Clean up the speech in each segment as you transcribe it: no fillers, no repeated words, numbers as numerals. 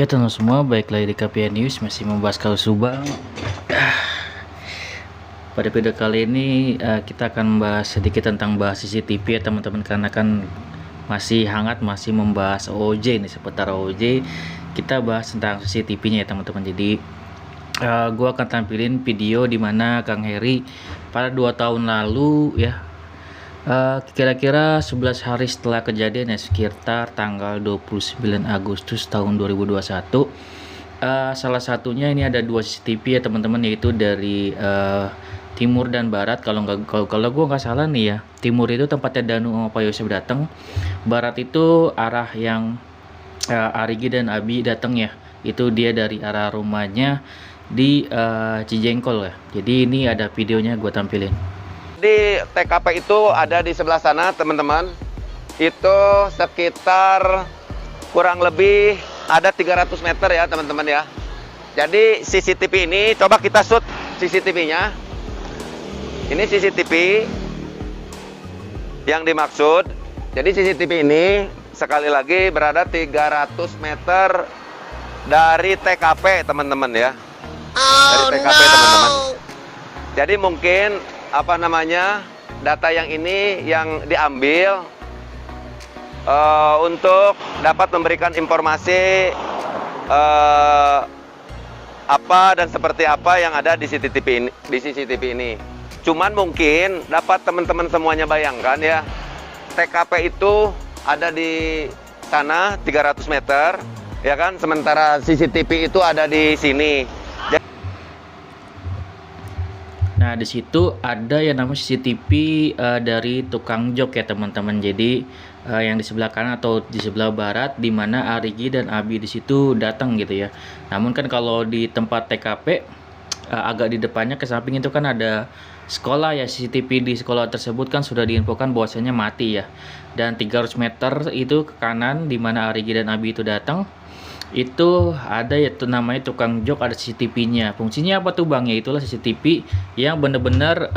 Ya teman semua, baik lagi di KPN News masih membahas kasus Subang. Pada video kali ini kita akan membahas sedikit tentang bahas CCTV ya teman-teman, karena kan masih hangat, masih membahas OOJ nih, seputar OOJ. Kita bahas tentang CCTV-nya ya teman-teman. Jadi gua akan tampilin video dimana Kang Heri pada 2 tahun lalu ya, kira-kira 11 hari setelah kejadian ya, sekitar tanggal 29 Agustus tahun 2021. Salah satunya ini ada 2 CCTV ya teman-teman, yaitu dari timur dan barat. Kalau gue nggak salah nih ya, timur itu tempatnya Danu sama Pak Yosef datang, barat itu arah yang Arigi dan Abi datang ya, itu dia dari arah rumahnya di Cijengkol ya. Jadi ini ada videonya, gue tampilin. Di TKP itu ada di sebelah sana teman-teman. Itu sekitar kurang lebih ada 300 meter ya teman-teman ya. Jadi CCTV ini coba kita shoot CCTV-nya. Ini CCTV yang dimaksud. Jadi CCTV ini sekali lagi berada 300 meter dari TKP teman-teman ya. Dari TKP teman-teman. Jadi mungkin data yang ini yang diambil untuk dapat memberikan informasi apa dan seperti apa yang ada di CCTV ini. Cuman mungkin dapat teman-teman semuanya bayangkan ya, TKP itu ada di sana 300 meter ya kan, sementara CCTV itu ada di sini. Nah, di situ ada yang namanya CCTV dari tukang jok ya teman-teman. Jadi yang di sebelah kanan atau di sebelah barat, di mana Arigi dan Abi di situ datang gitu ya. Namun kan kalau di tempat TKP agak di depannya ke samping itu kan ada sekolah ya, CCTV di sekolah tersebut kan sudah diinfokan bahwasanya mati ya. Dan 300 meter itu ke kanan, di mana Arigi dan Abi itu datang, itu ada ya tuh namanya tukang jok, ada CCTV-nya. Fungsinya apa tuh Bang? Ya itulah CCTV yang benar-benar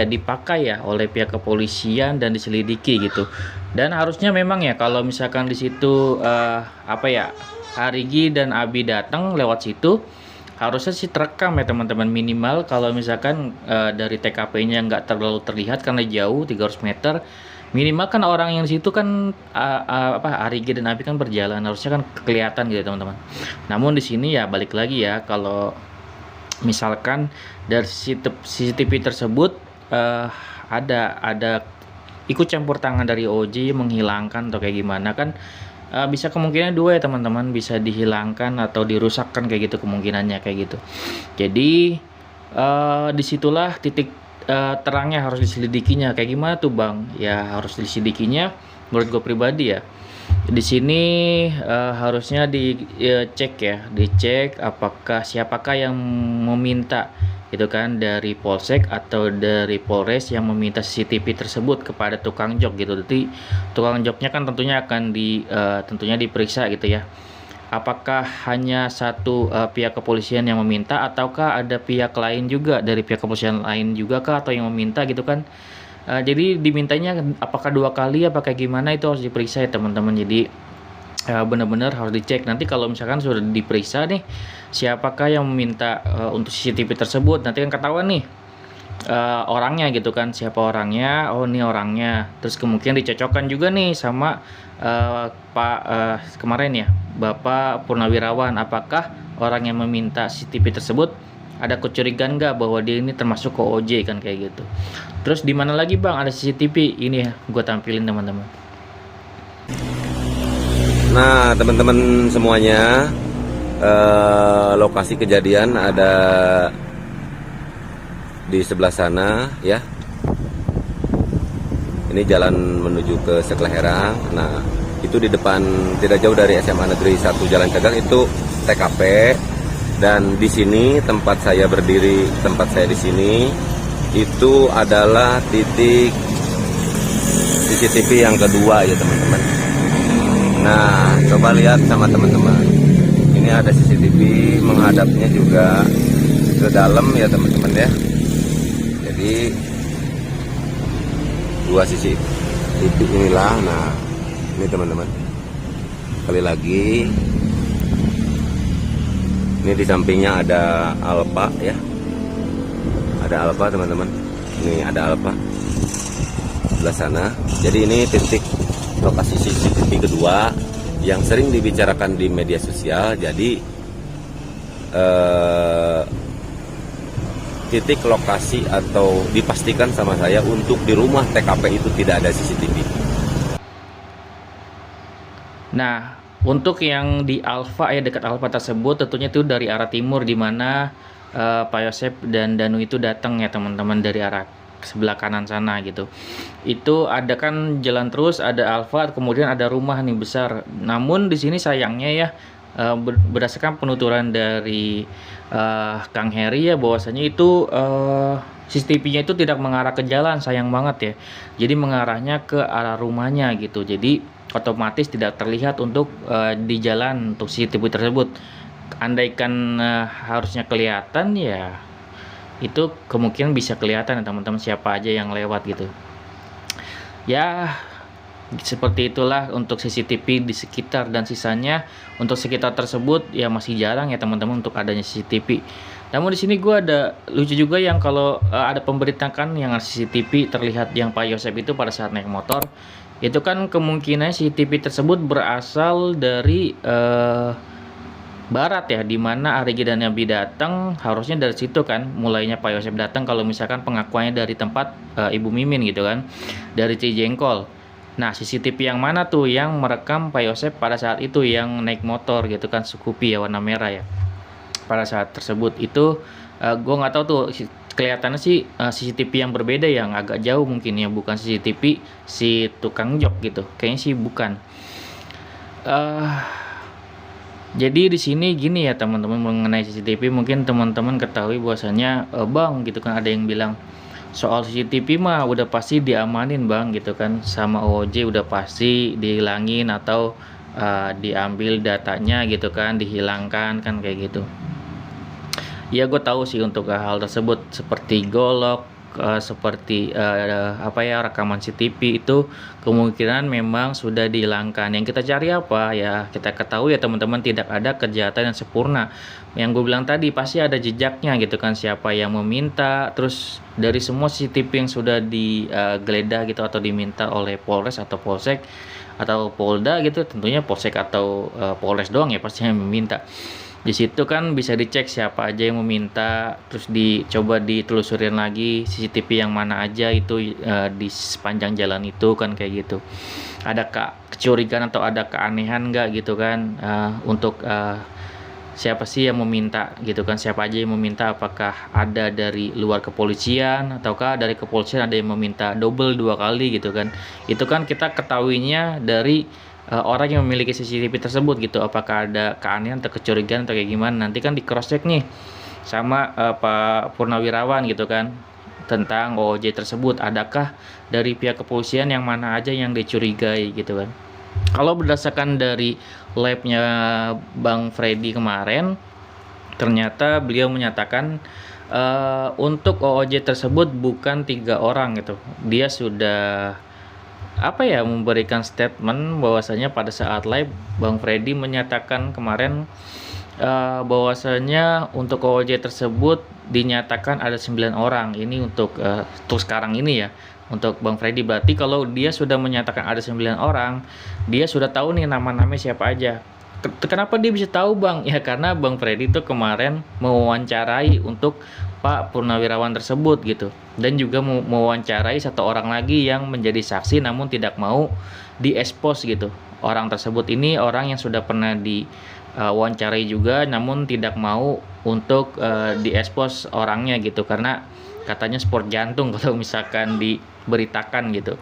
dipakai ya oleh pihak kepolisian dan diselidiki gitu. Dan harusnya memang ya kalau misalkan di situ Arigi dan Abi datang lewat situ, harusnya sih terekam ya teman-teman, minimal kalau misalkan dari TKP-nya nggak terlalu terlihat karena jauh 300 meter. Minimal kan orang yang di situ kan Arigi dan Abi kan berjalan, harusnya kan kelihatan gitu teman-teman. Namun di sini ya balik lagi ya, kalau misalkan dari CCTV tersebut ada ikut campur tangan dari OJ menghilangkan atau kayak gimana kan, bisa kemungkinan dua ya teman-teman, bisa dihilangkan atau dirusakkan kayak gitu kemungkinannya kayak gitu. Jadi disitulah titik terangnya harus diselidikinya. Kayak gimana tuh Bang? Ya harus diselidikinya menurut gue pribadi ya. Di sini harusnya dicek ya, dicek siapakah yang meminta gitu kan, dari Polsek atau dari Polres yang meminta CCTV tersebut kepada tukang jok gitu. Jadi tukang joknya kan tentunya akan tentunya diperiksa gitu ya. Apakah hanya satu pihak kepolisian yang meminta, ataukah ada pihak lain juga dari pihak kepolisian lain juga kah atau yang meminta gitu kan. Jadi dimintanya apakah 2 kali apakah gimana, itu harus diperiksa ya teman-teman. Jadi benar-benar harus dicek. Nanti kalau misalkan sudah diperiksa nih, siapakah yang meminta untuk CCTV tersebut, nanti kan ketahuan nih orangnya gitu kan, siapa orangnya. Oh ini orangnya, terus kemungkinan dicocokkan juga nih sama Pak kemarin ya, Bapak Purnawirawan, apakah orang yang meminta CCTV tersebut ada kecurigaan nggak bahwa dia ini termasuk OJ kan kayak gitu. Terus di mana lagi Bang ada CCTV ini ya, gue tampilin teman-teman. Nah teman-teman semuanya, lokasi kejadian ada di sebelah sana ya. Ini jalan menuju ke Sekelaherang. Nah itu di depan tidak jauh dari SMA Negeri 1 Jalan Cagak itu TKP. Dan di sini tempat saya berdiri, tempat saya di sini itu adalah titik CCTV yang kedua ya teman-teman. Nah coba lihat sama teman-teman, ini ada CCTV menghadapnya juga ke dalam ya teman-teman ya. Jadi 2 CCTV inilah. Nah ini teman-teman, sekali lagi Ini di sampingnya ada Alfa ya. Ada Alfa teman-teman. Ini ada Alfa sebelah sana. Jadi ini titik lokasi CCTV kedua yang sering dibicarakan di media sosial. Jadi titik lokasi atau dipastikan sama saya untuk di rumah TKP itu tidak ada CCTV. Nah, untuk yang di Alfa ya, dekat Alfa tersebut tentunya itu dari arah timur, di mana Pak Yosep dan Danu itu datang ya teman-teman, dari arah sebelah kanan sana gitu. Itu ada kan jalan terus, ada Alfa, kemudian ada rumah nih besar. Namun di sini sayangnya ya, berdasarkan penuturan dari Kang Heri ya, bahwasanya itu CCTV-nya itu tidak mengarah ke jalan, sayang banget ya. Jadi mengarahnya ke arah rumahnya gitu. Jadi otomatis tidak terlihat untuk di jalan untuk CCTV tersebut. Andaikan harusnya kelihatan ya, itu kemungkinan bisa kelihatan ya teman-teman, siapa aja yang lewat gitu. Ya seperti itulah untuk CCTV di sekitar, dan sisanya untuk sekitar tersebut ya masih jarang ya teman-teman untuk adanya CCTV. Namun di sini gue ada lucu juga yang kalau ada pemberitaan yang CCTV terlihat yang Pak Yosep itu pada saat naik motor, itu kan kemungkinan CCTV tersebut berasal dari barat ya, dimana Arigi dan Nabi datang harusnya dari situ kan mulainya Pak Yosep datang, kalau misalkan pengakuannya dari tempat Ibu Mimin gitu kan, dari Cijengkol. Nah CCTV yang mana tuh yang merekam Pak Yosep pada saat itu yang naik motor gitu kan, Scoopy ya warna merah ya pada saat tersebut. Itu gue nggak tahu tuh, kelihatannya sih CCTV yang berbeda, yang agak jauh mungkin ya, bukan CCTV si tukang jok gitu, kayaknya sih bukan. Jadi di sini gini ya teman-teman, mengenai CCTV mungkin teman-teman ketahui bahwasanya bang gitu kan, ada yang bilang soal CCTV mah udah pasti diamanin bang gitu kan, sama OOJ udah pasti dihilangin atau diambil datanya gitu kan, dihilangkan kan kayak gitu. Ya gue tahu sih untuk hal tersebut, seperti golok, seperti apa ya, rekaman CCTV itu kemungkinan memang sudah dihilangkan. Yang kita cari apa ya, kita ketahui ya teman-teman, tidak ada kejahatan yang sempurna. Yang gue bilang tadi pasti ada jejaknya gitu kan, siapa yang meminta, terus dari semua CCTV yang sudah digeledah gitu atau diminta oleh Polres atau Polsek atau Polda gitu, tentunya Polsek atau Polres doang ya pasti yang meminta. Di situ kan bisa dicek siapa aja yang meminta, terus dicoba ditelusurin lagi CCTV yang mana aja itu di sepanjang jalan itu kan kayak gitu. Ada kecurigaan atau ada keanehan nggak gitu kan, untuk siapa sih yang meminta gitu kan, siapa aja yang meminta, apakah ada dari luar kepolisian ataukah dari kepolisian ada yang meminta double 2 kali gitu kan. Itu kan kita ketahuinya dari orang yang memiliki CCTV tersebut gitu, apakah ada keanehan atau kecurigaan atau kayak gimana. Nanti kan di cross check nih sama Pak Purnawirawan gitu kan, tentang OOJ tersebut, adakah dari pihak kepolisian yang mana aja yang dicurigai gitu kan. Kalau berdasarkan dari labnya Bang Freddy kemarin, ternyata beliau menyatakan untuk OOJ tersebut bukan 3 orang gitu. Dia sudah apa ya, memberikan statement bahwasanya pada saat live Bang Freddy menyatakan kemarin bahwasanya untuk OOJ tersebut dinyatakan ada 9 orang. Ini untuk sekarang ini ya, untuk Bang Freddy. Berarti kalau dia sudah menyatakan ada 9 orang, dia sudah tahu nih nama-namanya siapa aja. Kenapa dia bisa tahu bang? Ya karena Bang Freddy itu kemarin mewawancarai untuk Pak Purnawirawan tersebut gitu, dan juga mewawancarai 1 orang lagi yang menjadi saksi namun tidak mau diekspos gitu. Orang tersebut ini orang yang sudah pernah diwawancarai juga, namun tidak mau untuk diekspos orangnya gitu, karena katanya sport jantung kalau misalkan diberitakan gitu.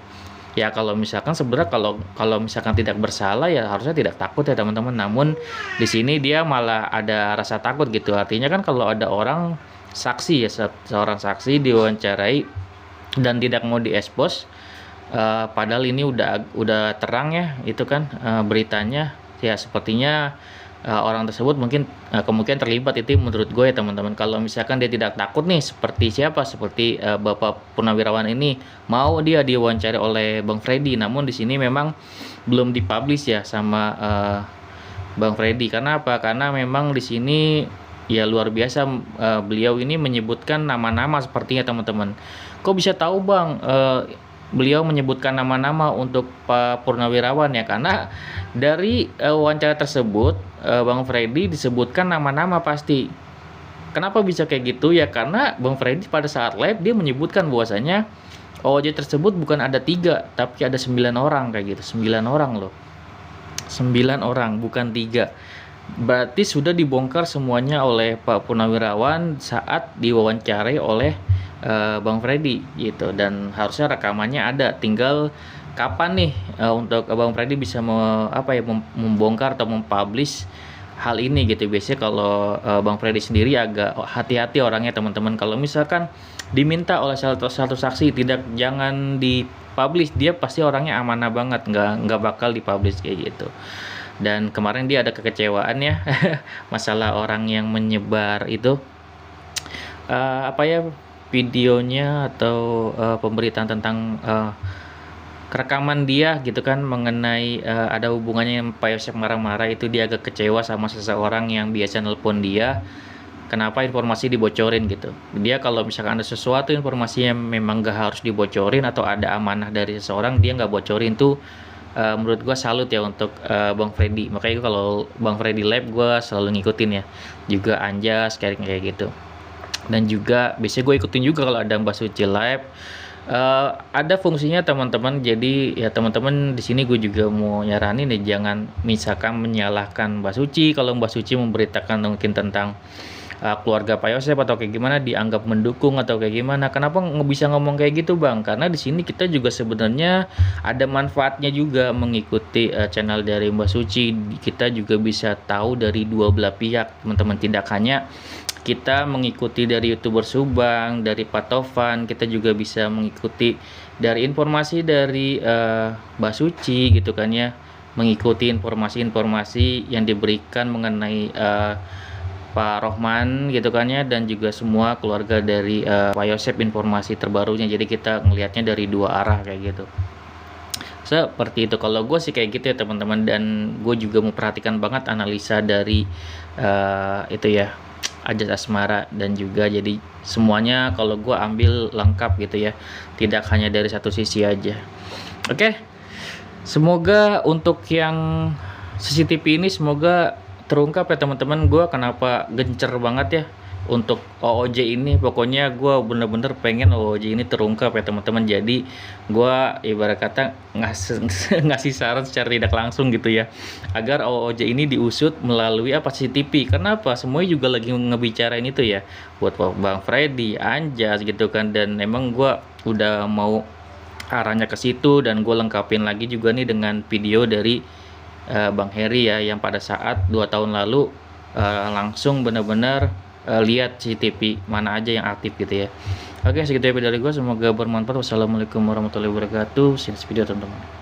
Ya kalau misalkan sebenarnya kalau misalkan tidak bersalah ya harusnya tidak takut ya teman-teman. Namun di sini dia malah ada rasa takut gitu. Artinya kan kalau ada orang saksi ya, seorang saksi diwawancarai dan tidak mau diekspos, padahal ini udah terang ya itu kan beritanya, ya sepertinya orang tersebut mungkin kemungkinan terlibat. Itu menurut gue ya teman-teman. Kalau misalkan dia tidak takut nih, seperti siapa, seperti Bapak Purnawirawan ini, mau dia diwawancari oleh Bang Freddy, namun di sini memang belum dipublish ya sama Bang Freddy. Karena apa? Karena memang di sini ya luar biasa, beliau ini menyebutkan nama-nama sepertinya teman-teman. Kok bisa tahu Bang, beliau menyebutkan nama-nama untuk Pak Purnawirawan ya? Karena dari wawancara tersebut, Bang Freddy disebutkan nama-nama pasti. Kenapa bisa kayak gitu ya? Karena Bang Freddy pada saat live dia menyebutkan bahwasanya OOJ tersebut bukan ada 3 tapi ada 9 orang kayak gitu. 9 orang loh. 9 orang bukan 3. Berarti sudah dibongkar semuanya oleh Pak Purnawirawan saat diwawancarai oleh Bang Freddy gitu, dan harusnya rekamannya ada, tinggal kapan nih untuk Bang Freddy bisa membongkar atau mempublish hal ini gitu. Biasanya kalau Bang Freddy sendiri agak hati-hati orangnya teman-teman, kalau misalkan diminta oleh satu saksi jangan dipublish, dia pasti orangnya amanah banget, nggak bakal dipublish kayak gitu. Dan kemarin dia ada kekecewaan ya masalah orang yang menyebar itu videonya atau pemberitaan tentang rekaman dia gitu kan, mengenai ada hubungannya yang Pak Yosep marah-marah itu. Dia agak kecewa sama seseorang yang biasa nelpon dia, kenapa informasi dibocorin gitu. Dia kalau misalkan ada sesuatu informasi yang memang gak harus dibocorin atau ada amanah dari seseorang, dia nggak bocorin tuh. Menurut gue salut ya untuk Bang Freddy. Makanya kalau Bang Freddy live gue selalu ngikutin ya, juga Anjas kayak gitu. Dan juga biasanya gue ikutin juga kalau ada Mbak Suci live. Ada fungsinya teman-teman, jadi ya teman-teman di sini gue juga mau nyaranin nih, jangan misalkan menyalahkan Mbak Suci. Kalau Mbak Suci memberitakan mungkin tentang keluarga Pak Yosep atau kayak gimana, dianggap mendukung atau kayak gimana, kenapa nggak bisa ngomong kayak gitu Bang? Karena di sini kita juga sebenarnya ada manfaatnya juga mengikuti channel dari Mbak Suci. Kita juga bisa tahu dari dua belah pihak teman-teman, tidak hanya kita mengikuti dari YouTuber Subang, dari Pak Tovan, kita juga bisa mengikuti dari informasi dari Mbak Suci gitu kan ya, mengikuti informasi-informasi yang diberikan mengenai Pak Rohman gitu kan ya, dan juga semua keluarga dari Pak Yosep, informasi terbarunya. Jadi kita ngelihatnya dari dua arah kayak gitu. Seperti itu kalau gue sih kayak gitu ya teman-teman. Dan gue juga memperhatikan banget analisa dari itu ya, Anjas Asmara, dan juga jadi semuanya kalau gue ambil lengkap gitu ya, tidak hanya dari satu sisi aja. Oke, semoga untuk yang CCTV ini semoga terungkap ya teman-teman. Gue kenapa gencer banget ya untuk OOJ ini, pokoknya gue bener-bener pengen OOJ ini terungkap ya teman-teman. Jadi gue ibarat kata ngasih saran secara tidak langsung gitu ya, agar OOJ ini diusut melalui CCTV. Kenapa? Semuanya juga lagi ngebicarain itu ya, buat Bang Freddy, Anjas gitu kan. Dan emang gue udah mau arahnya ke situ, dan gue lengkapin lagi juga nih dengan video dari Bang Heri ya, yang pada saat 2 tahun lalu langsung benar-benar lihat CCTV mana aja yang aktif gitu ya. Oke, segitu ya video dari gue, semoga bermanfaat. Wassalamualaikum warahmatullahi wabarakatuh. See you next video teman-teman.